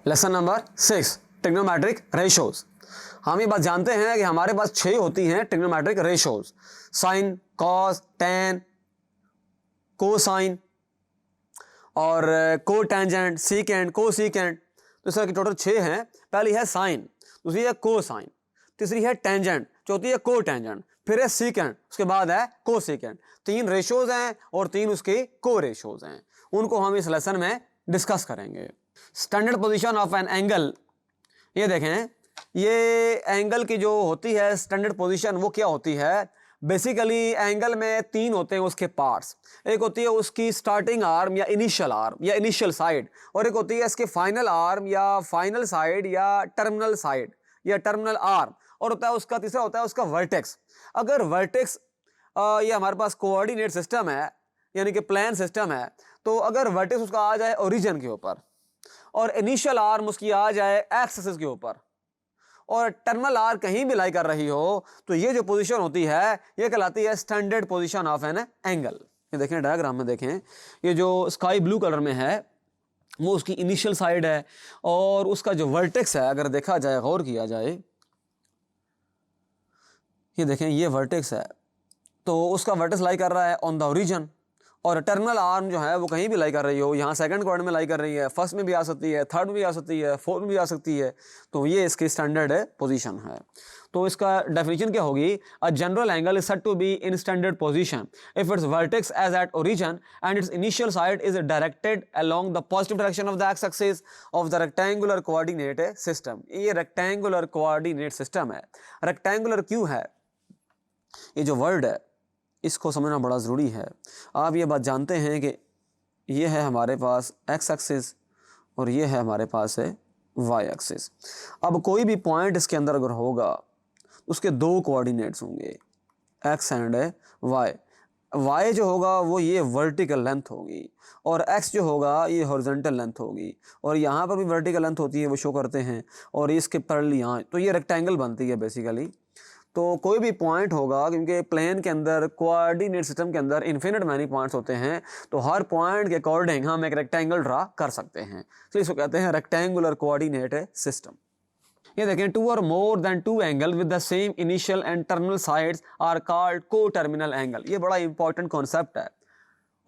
Lesson number 6 trigonometric ratios. हम ये बात जानते हैं कि हमारे पास 6 होती हैं trigonometric ratios, sine, cos, tan, cosine और को टेंजेंट, सीकेंट, को सीकेंट। तो इस तरह की टोटल 6 हैं। पहली है साइन, दूसरी है कोसाइन, तीसरी है टेंजेंट, चौथी है को टेंजेंट, फिर है सीकेंट, उसके बाद है को सीकेंट। 3 रेशोज हैं और 3 उसके को रेशोज हैं। उनको हम इस लेसन में डिस्कस करेंगे। Standard position of an angle, ये देखें, ये एंगल की जो होती है स्टैंडर्ड पोजीशन वो क्या होती है? बेसिकली एंगल में 3 होते हैं उसके पार्ट्स। एक होती है उसकी स्टार्टिंग आर्म या इनिशियल साइड, और एक होती है इसके फाइनल आर्म या फाइनल साइड या टर्मिनल साइड या टर्मिनल आर्म, और होता है उसका तीसरा होता है उसका वर्टेक्स। अगर वर्टेक्स ये हमारे पास कोऑर्डिनेट सिस्टम है यानी कि प्लान सिस्टम है, तो अगर वर्टेक्स उसका आ जाए ओरिजिन के ऊपर और इनिशियल आर्म उसकी आ जाए एक्स एक्सिस के ऊपर और टर्मिनल आर कहीं भी लाई कर रही हो, तो ये जो पोजीशन होती है ये कहलाती है standard position of an angle. ये देखें डायग्राम में देखें, ये जो स्काई ब्लू कलर में है वो उसकी इनिशियल साइड है और उसका जो वर्टेक्स है अगर देखा जाए, गौर किया जाए, ये देखें ये वर्टेक्स है, तो उसका वर्टेक्स लाई कर रहा है ऑन द ओरिजिन, और टर्मिनल आर्म जो है वो कहीं भी लाई कर रही हो, यहाँ सेकंड क्वाड्रेंट में लाई कर रही है, फर्स्ट में भी आ सकती है, थर्ड में भी आ सकती है, फोर्थ में भी आ सकती है, तो ये इसकी स्टैंडर्ड पोजीशन है। तो इसका डेफिनेशन क्या होगी? A general angle is said to be in standard position if it's vertex as at origin and it's initial side is directed along the positive direction of the x axis of the rectangular coordinate system. ये rectangular coordinate system है। Rectangular क्यों है? ये जो word है इसको समझना बड़ा ज़रूरी है। आप ये बात जानते हैं कि ये है हमारे पास एक्स एक्सिस और ये है हमारे पास है वाई एक्सिस। अब कोई भी पॉइंट इसके अंदर अगर होगा उसके 2 कोऑर्डिनेट्स होंगे, एक्स एंड वाई। वाई जो होगा वो ये वर्टिकल लेंथ होगी और एक्स जो होगा ये हॉरिजॉन्टल लेंथ होगी, और यहाँ पर भी वर्टिकल लेंथ होती है, वो शो करते हैं, और इसके पैरेलल यहाँ, तो ये रेक्टेंगल बनती है बेसिकली। तो कोई भी पॉइंट होगा, क्योंकि प्लेन के अंदर कोऑर्डिनेट सिस्टम के अंदर इन्फिनिट मैनी पॉइंट्स होते हैं, तो हर पॉइंट के अकॉर्डिंग हम एक रेक्टेंगल ड्रा कर सकते हैं, तो इसको कहते हैं रेक्टेंगुलर कोऑर्डिनेट सिस्टम। ये देखें, 2 और more than 2 angle with the same initial and terminal sides are called coterminal angle. ये बड़ा इंपॉर्टेंट कॉन्सेप्ट है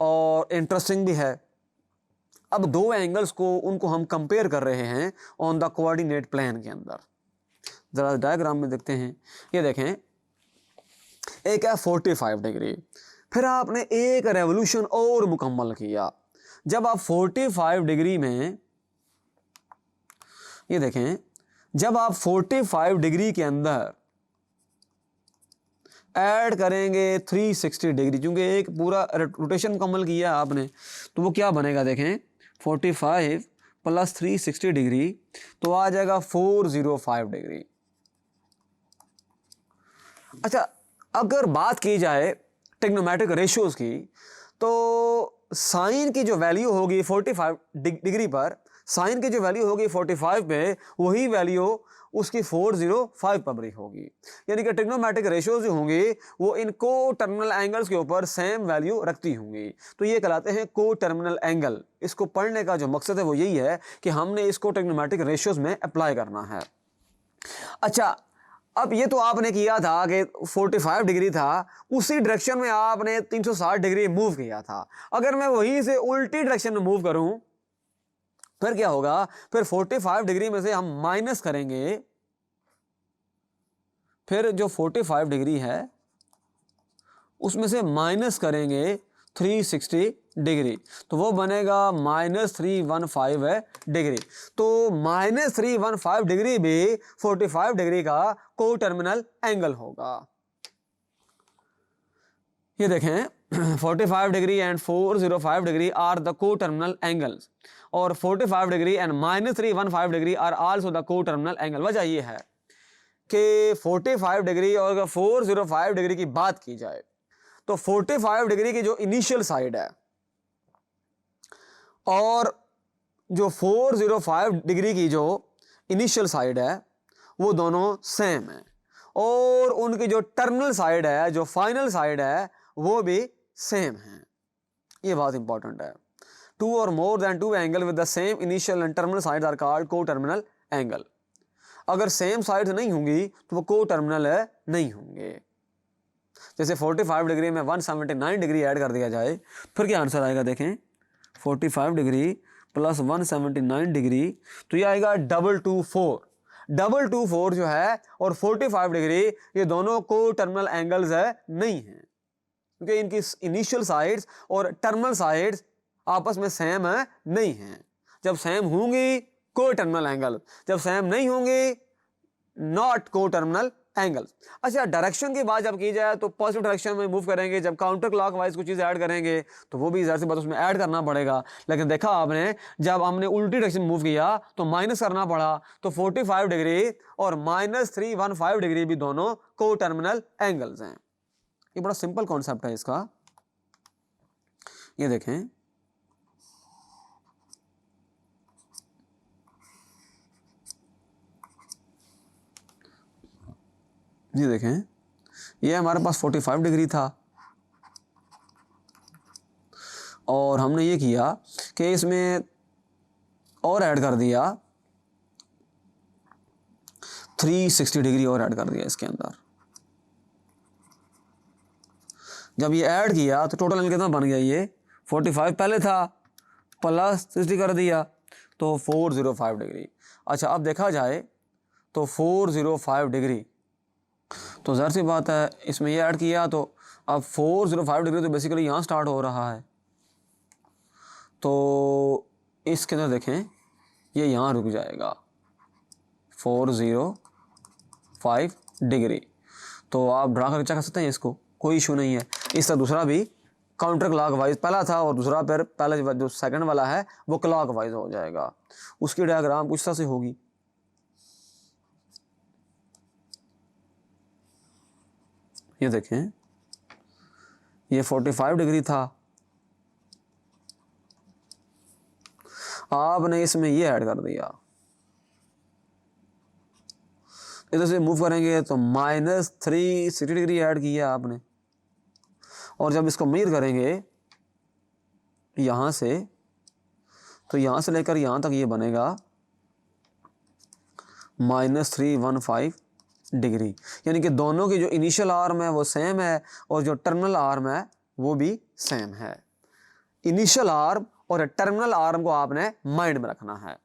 और इंटरेस्टिंग भी है। अब 2 एंगल्स को उनको हम कंपेयर कर रहे हैं ऑन द कोऑर्डिनेट प्लेन के अंदर। जरा डायग्राम में देखते हैं। ये देखें, एक है 45 डिग्री, फिर आपने एक रेवोल्यूशन और मुकम्मल किया। जब आप 45 डिग्री में, ये देखें, जब आप 45 डिग्री के अंदर ऐड करेंगे 360 डिग्री, क्योंकि एक पूरा रोटेशन मुकम्मल किया आपने, तो वो क्या बनेगा? देखें, 45 प्लस 360 डिग्री तो आ जाएगा 405 डिग्री। अच्छा, अगर बात की जाए ट्रिग्नोमेट्रिक रेशियोज की, तो साइन की जो वैल्यू होगी 45 डिग्री पर, साइन की जो वैल्यू होगी 45 पे, वही वैल्यू उसकी 405 पर भी होगी। यानी कि ट्रिग्नोमेट्रिक रेशियोज जो होंगी वो इन को टर्मिनल एंगल्स के ऊपर सेम वैल्यू रखती होंगी, तो ये कहलाते हैं को टर्मिनल एंगल। इसको पढ़ने का जो मकसद है वो यही है कि हमने इसको ट्रिग्नोमेट्रिक रेशियोज में अप्लाई करना है। अच्छा, अब ये तो आपने किया था कि 45 डिग्री था, उसी डायरेक्शन में आपने 360 डिग्री मूव किया था। अगर मैं वहीं से उल्टी डायरेक्शन में मूव करूं फिर क्या होगा? फिर 45 डिग्री में से हम माइनस करेंगे, फिर जो 45 डिग्री है उसमें से माइनस करेंगे 360 डिग्री, तो वो बनेगा -315 डिग्री। तो -315 डिग्री भी 45 डिग्री का को टर्मिनल एंगल होगा। ये देखें, 45 degree and 405 degree are the coterminal angles, और 45 degree and -315 degree are also the coterminal angle. वजह ये है कि 45 डिग्री और 405 डिग्री की बात की जाए तो 45 डिग्री की जो इनिशियल साइड है और जो 405 डिग्री की जो इनिशियल साइड है वो दोनों सेम है, और उनकी जो टर्मिनल साइड है, जो फाइनल साइड है, वो भी सेम है। ये बात इंपॉर्टेंट है। टू और more than two angle with the same initial and terminal sides are called coterminal angle. अगर सेम साइड्स नहीं होंगी तो वो को टर्मिनल नहीं होंगे। जैसे 45 डिग्री में 179 डिग्री ऐड कर दिया जाए, फिर क्या आंसर आएगा देखें, 45 डिग्री प्लस 179 डिग्री, तो ये आएगा 224। 224 जो है और 45 डिग्री, ये दोनों को टर्मिनल एंगल्स नहीं हैं, क्योंकि इनकी इनिशियल साइड्स और टर्मिनल साइड्स आपस में सेम नहीं हैं। जब सेम होंगी को टर्मिनल एंगल, जब सेम नहीं होंगी नॉट को टर्मिनल एंगल। अच्छा, डायरेक्शन की बात जब की जाए तो पॉजिटिव डायरेक्शन में मूव करेंगे, जब काउंटर क्लॉकवाइज कुछ चीज़ ऐड करेंगे तो वो भी ज़ाहिर सी बात उसमें ऐड करना पड़ेगा। लेकिन देखा आपने, जब हमने उल्टी डायरेक्शन मूव किया तो माइनस करना पड़ा, तो 45 डिग्री और -315 डिग्री भी दोनों को टर्मिनल एंगल्स हैं। ये बड़ा सिंपल कॉन्सेप्ट है इसका। ये देखें, ये देखें, ये हमारे पास 45 डिग्री था और हमने ये किया कि इसमें और ऐड कर दिया 360 डिग्री और ऐड कर दिया इसके अंदर। जब ये ऐड किया तो टोटल एंगल कितना बन गया, ये 45 पहले था प्लस 60 कर दिया तो 405 डिग्री। अच्छा, अब देखा जाए तो 405 डिग्री, तो ज़ाहिर सी बात है इसमें ये ऐड किया तो अब 405 डिग्री तो बेसिकली यहाँ स्टार्ट हो रहा है, तो इसके अंदर देखें ये यहाँ रुक जाएगा 405 डिग्री। तो आप ड्रा करके चेक कर सकते हैं इसको, कोई इशू नहीं है। इस तरह दूसरा भी काउंटर क्लॉकवाइज पहला था और दूसरा फिर पहले जो सेकंड वाला है वो क्लॉकवाइज हो जाएगा। उसकी डायग्राम कुछ तरह से होगी। ये देखें, ये 45 डिग्री था, आपने इसमें ये ऐड कर दिया, इधर से मूव करेंगे तो -360 डिग्री ऐड किया आपने, और जब इसको मेजर करेंगे यहाँ से, तो यहाँ से लेकर यहाँ तक ये बनेगा -315 डिग्री। यानी कि दोनों की जो इनिशियल आर्म है वो सेम है और जो टर्मिनल आर्म है वो भी सेम है। इनिशियल आर्म और टर्मिनल आर्म को आपने माइंड में रखना है।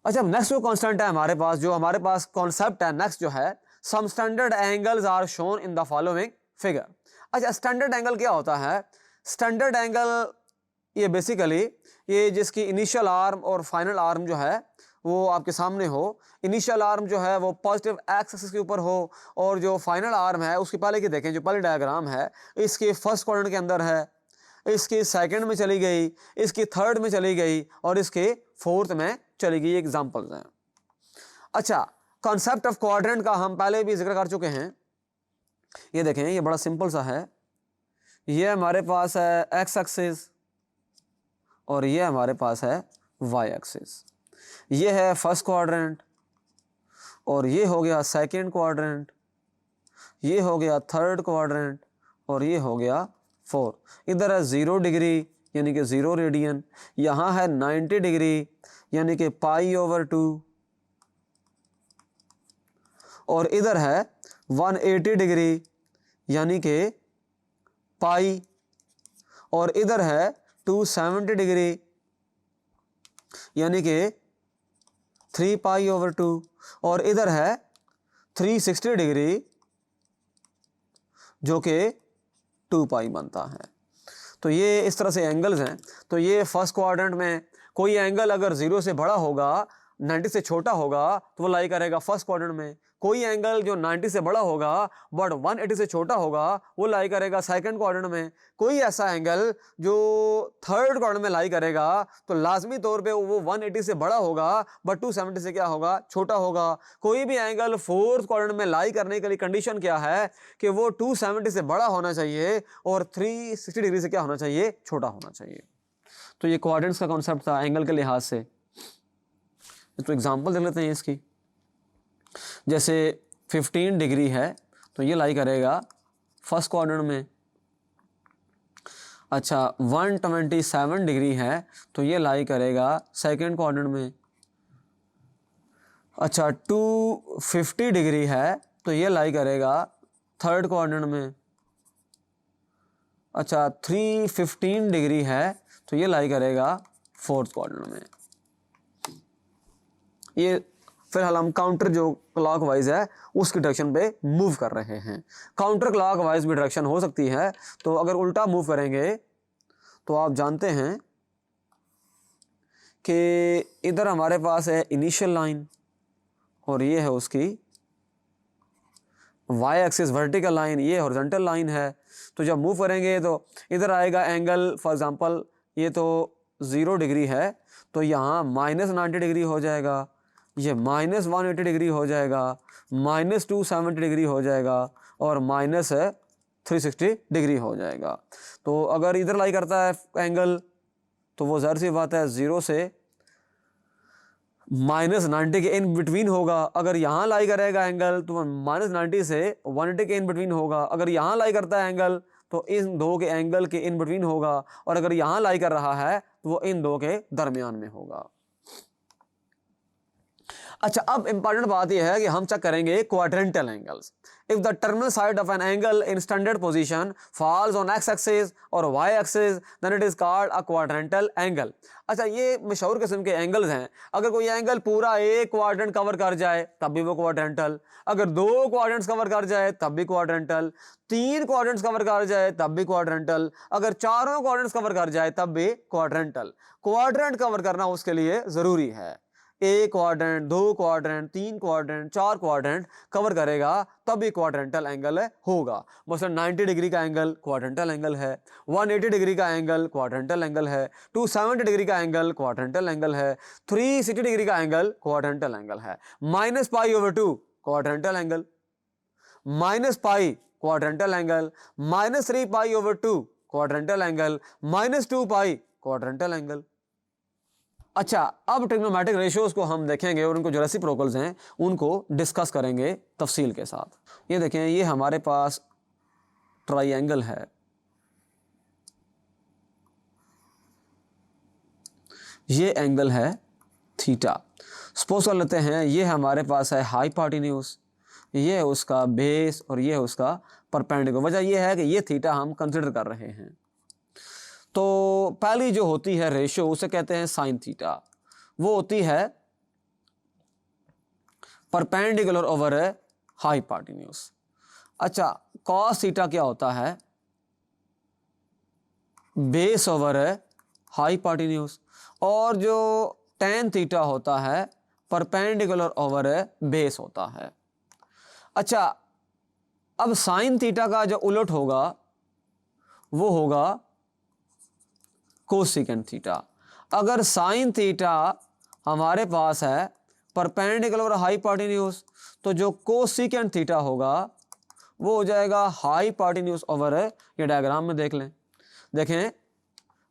अच्छा, नेक्स्ट जो कांस्टेंट है हमारे पास, जो हमारे पास कॉन्सेप्ट है नेक्स्ट जो है, some standard angles are shown in the following figure. अच्छा, स्टैंडर्ड एंगल क्या होता है? स्टैंडर्ड एंगल ये बेसिकली ये जिसकी इनिशियल आर्म और फाइनल आर्म जो है वो आपके सामने हो। इनिशियल आर्म जो है वो पॉजिटिव एक्स एक्सिस के ऊपर हो और जो फाइनल आर्म है उसके पहले की देखें, जो पहले डायग्राम है इसके फर्स्ट क्वाड्रेंट के अंदर है, इसके सेकंड में चली गई, इसकी थर्ड में चली गई और इसके फोर्थ में चली गई। एग्जांपल्स हैं। अच्छा, कॉन्सेप्ट ऑफ क्वाड्रेंट का हम पहले भी जिक्र कर चुके हैं। ये देखें, ये बड़ा सिंपल सा है। ये हमारे पास है एक्स एक्सिस और ये हमारे पास है वाई एक्सिस। ये है फर्स्ट क्वाड्रेंट और ये हो गया सेकंड क्वाड्रेंट, ये हो गया थर्ड क्वाड्रेंट और ये हो गया फोर्थ। इधर है 0 डिग्री यानी कि 0 रेडियन, यहाँ है 90 डिग्री यानी कि π/2 और इधर है 180 डिग्री यानी कि पाई और इधर है 270 डिग्री यानी कि 3π/2 और इधर है 360 डिग्री जो कि 2π बनता है। तो ये इस तरह से एंगल्स हैं। तो ये फर्स्ट क्वाड्रेंट में कोई एंगल अगर 0 से बड़ा होगा, 90 से छोटा होगा तो वो लाई करेगा फर्स्ट क्वाड्रेंट में। कोई एंगल जो 90 से बड़ा होगा बट 180 से छोटा होगा वो लाई करेगा सेकंड क्वाड्रेंट में। कोई ऐसा एंगल जो थर्ड क्वाड्रेंट में लाई करेगा तो लाजमी तौर पे वो 180 से बड़ा होगा बट 270 से क्या होगा, छोटा होगा। कोई भी एंगल फोर्थ क्वाड्रेंट में लाई करने के लिए कंडीशन क्या है कि वो 270 से बड़ा होना चाहिए और 360 डिग्री से क्या होना चाहिए, छोटा होना चाहिए। तो ये क्वाड्रेंट्स का कॉन्सेप्ट था एंगल के लिहाज से। तो एग्जांपल देख लेते हैं इसकी। जैसे 15 डिग्री है तो ये लाई करेगा फर्स्ट क्वाड्रेंट में अच्छा 127 डिग्री है तो ये लाई करेगा सेकंड क्वाड्रेंट में। अच्छा 250 डिग्री है तो ये लाई करेगा थर्ड क्वाड्रेंट में। अच्छा 315 डिग्री है तो ये लाई करेगा फोर्थ क्वाड्रेंट में। ये फिलहाल हम काउंटर जो क्लॉकवाइज है उसकी डायरेक्शन पे मूव कर रहे हैं। काउंटर क्लॉकवाइज भी डायरेक्शन हो सकती है, तो अगर उल्टा मूव करेंगे तो आप जानते हैं कि इधर हमारे पास है इनिशियल लाइन और ये है उसकी वाई एक्सिस वर्टिकल लाइन, ये हॉरिजॉन्टल लाइन है। तो जब मूव करेंगे तो इधर आएगा एंगल, फॉर एग्जांपल ये तो 0 डिग्री है तो यहाँ -90 डिग्री हो जाएगा, ये -180 डिग्री हो जाएगा, -270 डिग्री हो जाएगा और -360 डिग्री हो जाएगा। तो अगर इधर लाई करता है एंगल तो वो ज़ाहिर सी बात है 0 से -90 के इन बिटवीन होगा। अगर यहाँ लाई करेगा एंगल तो -90 से 180 के इन बिटवीन होगा। अगर यहाँ लाई करता है एंगल तो इन दो के एंगल के इन बिटवीन होगा, और अगर यहाँ लाई कर रहा है तो वो इन दो के दरमियान में होगा। अच्छा, अब इंपॉर्टेंट बात यह है कि हम चेक करेंगे quadrantal angles. If the terminal side of an angle in standard position falls on X axis और Y axis then it is called a quadrantal angle. अच्छा, ये मशहूर किस्म के एंगल्स हैं। अगर कोई एंगल पूरा एक क्वाड्रेंट कवर कर जाए तब भी वो क्वाड्रेंटल, अगर 2 क्वाड्रेंट्स कवर कर जाए तब भी क्वाड्रेंटल, 3 क्वाड्रेंट्स कवर कर जाए तब भी क्वाड्रेंटल, अगर 4 क्वाड्रेंट्स कवर कर जाए तब भी क्वाड्रेंटल। क्वाड्रेंट कवर करना उसके लिए जरूरी है। 1 quadrant, 2 quadrant, 3 quadrant, 4 quadrant cover करेगा तब भी क्वाड्रेंटल एंगल होगा। मसलन 90 डिग्री का एंगल क्वाड्रेंटल एंगल है, 180 डिग्री का एंगल क्वाड्रेंटल एंगल है, 270 डिग्री का एंगल क्वाड्रेंटल एंगल है, 360 डिग्री का एंगल क्वाड्रेंटल एंगल है, -π/2 quadrantal angle, -π quadrantal angle, -3π/2 quadrantal angle, -2π quadrantal angle. अच्छा, अब ट्रिग्नोमेट्रिक रेशियोज को हम देखेंगे और उनको जो रेसिप्रोकल्स हैं उनको डिस्कस करेंगे तफसील के साथ। ये देखें, ये हमारे पास ट्राइंगल है, ये एंगल है थीटा। सपोज कर लेते हैं ये हमारे पास है हाइपोटेन्यूज, ये है उसका बेस और ये है उसका परपेंडिकुलर। वजह यह है कि ये थीटा हम कंसिडर कर रहे हैं। तो पहली जो होती है रेशियो उसे कहते हैं साइन थीटा, वो होती है परपेंडिकुलर ओवर हाइपोटेन्यूज। अच्छा, कॉस थीटा क्या होता है? Base over hypotenuse. और जो टेन थीटा होता है परपेंडिकुलर ओवर बेस होता है। अच्छा, अब साइन थीटा का जो उलट होगा वो होगा कोसेकेंट थीटा। अगर साइन थीटा हमारे पास है परपेंडिकुलर और हाइपोटेन्यूज तो जो कोसेकेंट थीटा होगा वो हो जाएगा हाइपोटेन्यूज ओवर, ये डायग्राम में देख लें। देखें,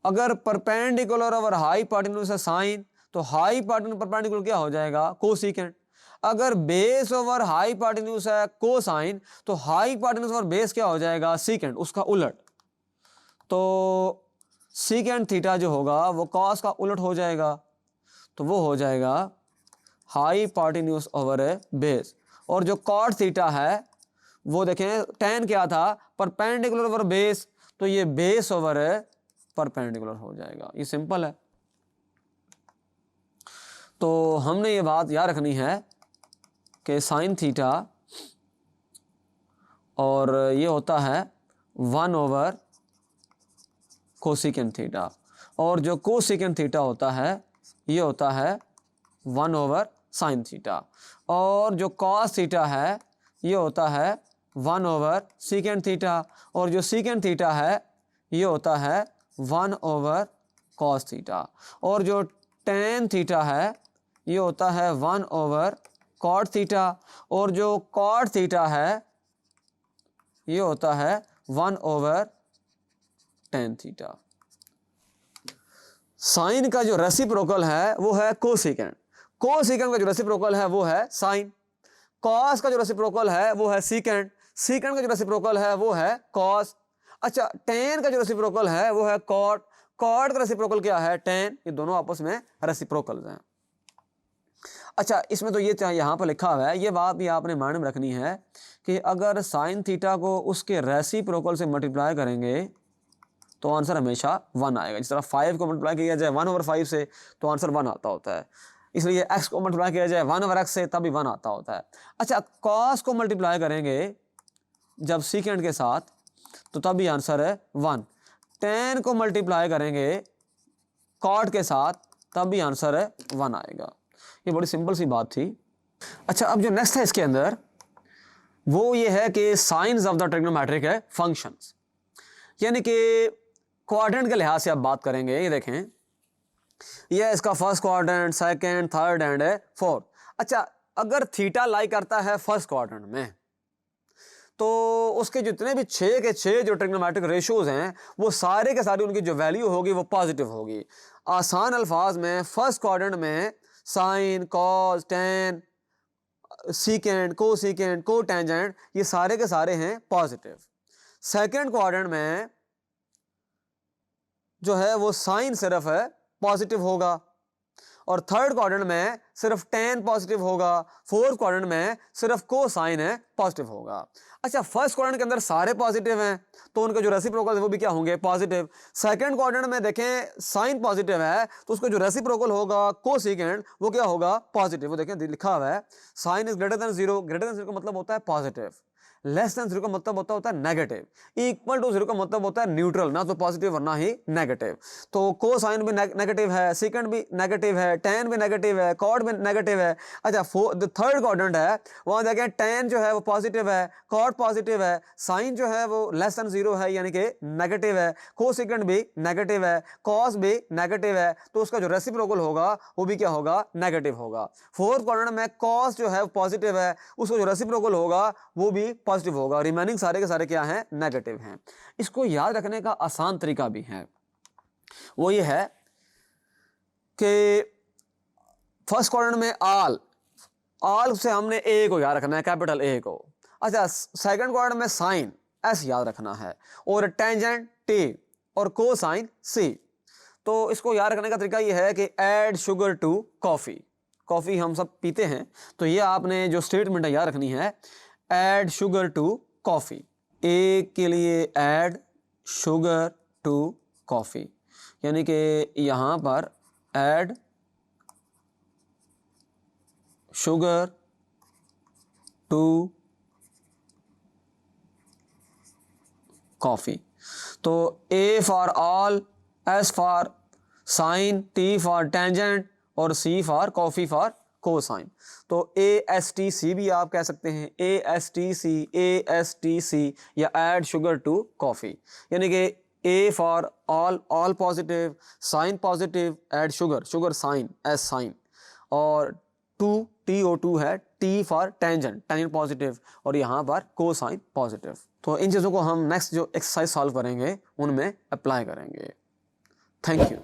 अगर परपेंडिकुलर ओवर हाइपोटेन्यूज है साइन तो हाइपोटेन्यूज परपेंडिकुलर क्या हो जाएगा? कोसेकेंट। अगर बेस ओवर हाइपोटेन्यूज है कोसाइन तो हाइपोटेन्यूज ओवर बेस क्या हो जाएगा? सीकेंट, उसका उलट। तो सीकेंट थीटा जो होगा वो कॉस का उलट हो जाएगा, तो वो हो जाएगा हाइपोटेन्यूज ओवर बेस। और जो कॉट थीटा है वो देखें, टेन क्या था? परपेंडिकुलर ओवर बेस, तो ये बेस ओवर परपेंडिकुलर हो जाएगा। ये सिंपल है। तो हमने ये बात याद रखनी है कि साइन थीटा और ये होता है 1 ओवर कोसेकेंट थीटा, और जो कोसेकेंट थीटा होता है ये होता है 1 ओवर साइन थीटा, और जो कॉस थीटा है ये होता है 1 ओवर सीकेंट थीटा, और जो सीकेंट थीटा है ये होता है 1 ओवर कॉस थीटा, और जो टेन थीटा है ये होता है 1 ओवर कॉट थीटा, और जो कॉट थीटा है ये होता है 1 ओवर टेन थीटा। साइन का जो रेसिप्रोकल है वो है कोसेकेंट, कोसेकेंट का जो रेसिप्रोकल है वो है साइन, कॉस का जो रेसिप्रोकल है वो है सीकेंट, सीकेंट का जो रेसिप्रोकल है वो है कॉस। अच्छा, tan का जो रेसिप्रोकल है वो है cot, cot का रेसिप्रोकल क्या है, tan, ये दोनों आपस में रेसिप्रोकल्स हैं। अच्छा, इसमें तो ये यहाँ पर लिखा हुआ है, ये बात भी आपने माइंड में रखनी है कि अगर साइन थीटा को उसके रेसिप्रोकल से मल्टीप्लाई करेंगे तो आंसर हमेशा 1 आएगा। जिस तरह 5 को मल्टीप्लाई किया जाए 1/5 से तो आंसर 1 आता होता है, इसलिए x को मल्टीप्लाई किया जाए 1/x से तब भी 1 आता होता है। अच्छा, cos को मल्टीप्लाई करेंगे जब सीकेंड के साथ तो तब भी आंसर है 1। tan को मल्टीप्लाई करेंगे cot के साथ तब भी आंसर है 1 आएगा। ये बड़ी सिंपल सी बात थी। अच्छा, अब जो नेक्स्ट है इसके अंदर वो ये है कि साइंस ऑफ द ट्रिग्नोमेट्रिक है फंक्शंस, यानी कि क्वाड्रेंट के लिहाज से आप बात करेंगे। ये देखें, ये है इसका first quadrant, second, third and fourth. अच्छा, अगर थीटा लाई करता है फर्स्ट क्वाड्रेंट में तो उसके जितने भी 6 के 6 जो ट्रिग्नोमेट्रिक रेशियोज हैं वो सारे के सारे उनकी जो वैल्यू होगी वो पॉजिटिव होगी। आसान अल्फाज में फर्स्ट क्वाड्रेंट में साइन, कॉस, टेन, सीकेंड, को सीकेंड, को टेंजेंट, ये सारे के सारे हैं पॉजिटिव। सेकंड क्वाड्रेंट में जो है वो साइन सिर्फ है पॉजिटिव होगा, और थर्ड क्वाड्रेंट में सिर्फ टेन पॉजिटिव होगा, फोर्थ क्वाड्रेंट में सिर्फ को साइन है पॉजिटिव होगा। अच्छा, फर्स्ट क्वाड्रेंट के अंदर सारे पॉजिटिव हैं तो उनके जो रेसिप्रोकल है वो भी क्या होंगे, पॉजिटिव। सेकंड क्वाड्रेंट में देखें साइन पॉजिटिव है तो उसका जो रेसिप्रोकल होगा को सेकंड वो क्या होगा, पॉजिटिव। वो देखें लिखा हुआ है sine is greater than 0, greater than 0 का मतलब होता है पॉजिटिव, लेस देन 0 का मतलब होता है नेगेटिव, इक्वल टू 0 का मतलब होता है न्यूट्रल, ना तो पॉजिटिव और ना ही नेगेटिव। तो को साइन भी नेगेटिव है, सेकंड भी नेगेटिव है, टेन भी नेगेटिव है, कॉट भी नेगेटिव है। अच्छा, थर्ड क्वाड्रेंट है वहां देखें टेन जो है वो पॉजिटिव है, कॉट पॉजिटिव है, साइन जो है वो लेस देन 0 है यानी कि नेगेटिव है, को सेकंड भी नेगेटिव है, कॉस भी नेगेटिव है, तो उसका जो रेसिप्रोकल होगा वो भी क्या होगा, नेगेटिव होगा। फोर्थ क्वाड्रेंट में कॉस जो है वो पॉजिटिव है, उसका जो रेसिप्रोकल होगा वो भी पॉजिटिव होगा, रिमेनिंग सारे के सारे क्या हैं, नेगेटिव हैं। इसको याद रखने का आसान तरीका भी है, वो ये है कि फर्स्ट क्वाड्रेंट में आल से हमने ए को याद रखना है, कैपिटल ए को। अच्छा, सेकंड क्वाड्रेंट में साइन एस याद रखना है, और टेंजेंट टी, और को साइन सी। तो इसको याद रखने का तरीका ये है कि add sugar to coffee, coffee हम सब पीते हैं तो ये आपने जो स्टेटमेंट है याद रखनी है, ऐड शुगर टू कॉफी। ए के लिए ऐड शुगर टू कॉफी, यानी कि यहां पर ऐड शुगर टू कॉफी। तो A for all, S for sine, T for tangent और C for coffee for cosine. तो ASTC भी आप कह सकते हैं, ASTC या ऐड शुगर टू कॉफी, यानी कि A for all positive, sine positive, add sugar, sugar sine S sine, और TO2 है, T for tangent, tangent positive, और यहाँ पर कोसाइन पॉजिटिव। तो इन चीज़ों को हम नेक्स्ट जो एक्सरसाइज सॉल्व करेंगे उनमें अप्लाई करेंगे। Thank you.